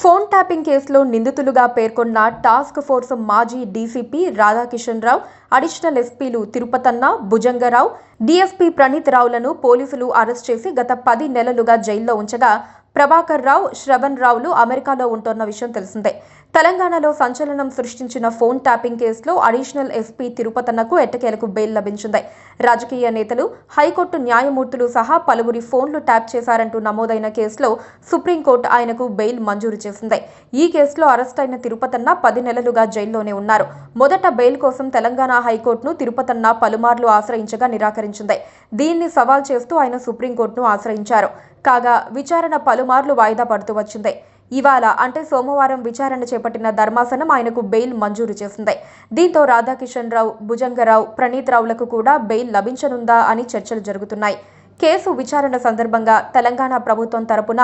Phone tapping కేసులో నిందితులుగా పేర్కొన్న టాస్క్ ఫోర్స్ మాజీ డీసీపీ రాధాకిషన్ రావు, అడిషనల్ ఎస్పీలు తిరుపతన్న, భుజంగరావు, డీఎస్పీ ప్రణీత్ రావులను పోలీసులు అరెస్ట్ చేసి గత 10 నెలలుగా జైల్లో ఉంచగా ప్రభాకర్ రావు, శ్రవణ్ రావులు అమెరికాలో ఉంటున్న విషయం తెలిసిందే. తెలంగాణలో సంచలనం సృష్టించిన ఫోన్ ట్యాపింగ్ కేసులో అడిషనల్ ఎస్పీ తిరుపతన్నకు ఎట్టకేలకు బెయిల్ లభించింది. రాజకీయ నేతలు, హైకోర్టు న్యాయమూర్తులు సహా పలువురి ఫోన్లు ట్యాప్ చేశారంటూ నమోదైన కేసులో సుప్రీంకోర్టు ఆయనకు బెయిల్ మంజూరు చేసింది. ఈ కేసులో అరెస్ట్ అయిన తిరుపతన్న 10 నెలలుగా జైల్లోనే ఉన్నారు. మొదట బెయిల్ కోసం తెలంగాణ హైకోర్టును తిరుపతన్న పలుమార్లు ఆశ్రయించగా నిరాకరించింది. దీన్ని సవాల్ చేస్తూ ఆయన సుప్రీంకోర్టును ఆశ్రయించారు. కాగా విచారణ పలుమార్లు వాయిదా పడుతూ వచ్చింది. ఇవాళ అంటే సోమవారం విచారణ చేపట్టిన ధర్మాసనం ఆయనకు బెయిల్ మంజూరు చేసింది. దీంతో రాధాకిషన్ రావు, భుజంగరావు, ప్రణీత్ రావులకు కూడా బెయిల్ లభించనుందా అని చర్చలు జరుగుతున్నాయి. కేసు విచారణ సందర్భంగా తెలంగాణ ప్రభుత్వం తరపున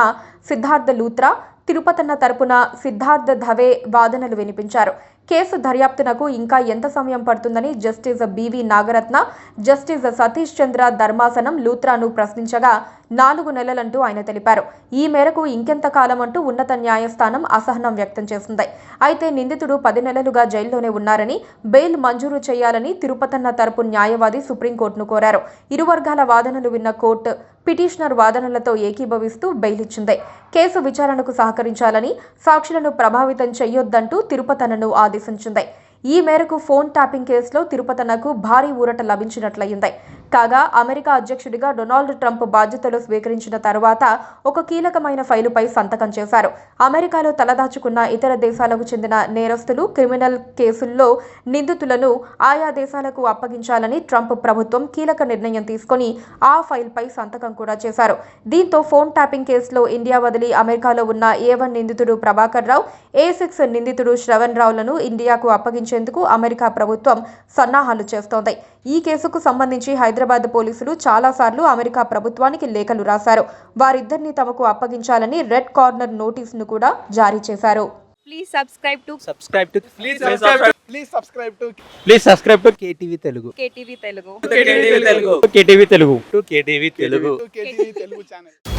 సిద్ధార్థ లూత్రా, తిరుపతన్న తరపున సిద్ధార్థ దవే వాదనలు వినిపించారు. కేసు దర్యాప్తునకు ఇంకా ఎంత సమయం పడుతుందని justice B V Nagarathna, justice Satish Chandra ధర్మాసనం లూత్రాను ప్రశ్నించగా 4 నెలలంటూ ఆయన తెలిపారు. ఈ మేరకు ఇంకెంత కాలం అంటూ ఉన్నత న్యాయస్థానం అసహనం వ్యక్తం చేసింది. అయితే నిందితుడు 10 నెలలుగా జైల్లోనే ఉన్నారని, బెయిల్ మంజూరు చేయాలని తిరుపతన్న తరపు న్యాయవాది సుప్రీంకోర్టును కోరారు. ఇరు వర్గాల వాదనలు విన్న కోర్టు పిటిషనర్ వాదనలతో ఏకీభవిస్తూ బెయిల్ ఇచ్చింది. కేసు విచారణకు సహకరించాలని, సాక్షులను ప్రభావితం చేయొద్దంటూ తిరుపతన్నను ఆదేశించింది. ఈ మేరకు ఫోన్ ట్యాపింగ్ కేసులో తిరుపతన్నకు భారీ ఊరట లభించినట్లయింది. కాగా అమెరికా అధ్యక్షుడిగా డొనాల్డ్ ట్రంప్ బాధ్యతలు స్వీకరించిన తర్వాత ఒక కీలకమైన ఫైలుపై సంతకం చేశారు. అమెరికాలో తలదాచుకున్న ఇతర దేశాలకు చెందిన నేరస్తులు, క్రిమినల్ కేసుల్లో నిందితులను ఆయా దేశాలకు అప్పగించాలని ట్రంప్ ప్రభుత్వం కీలక నిర్ణయం తీసుకుని ఆ ఫైల్పై సంతకం కూడా చేశారు. దీంతో ఫోన్ ట్యాపింగ్ కేసులో ఇండియా వదిలి అమెరికాలో ఉన్న A1 నిందితుడు ప్రభాకర్ రావు, A6 నిందితుడు శ్రవణ్ రావులను ఇండియాకు అప్పగించేందుకు అమెరికా ప్రభుత్వం సన్నాహాలు చేస్తోంది. ఈ కేసుకు సంబంధించి హైదరాబాద్ పోలీసులు చాలాసార్లు అమెరికా ప్రభుత్వానికి లేఖలు రాశారు. వారిద్దరిని తమకు అప్పగించాలని రెడ్ కార్నర్ నోటీసును కూడా జారీ చేశారు. Please subscribe to KTV Telugu. KTV Telugu. KTV Telugu. KTV Telugu channel.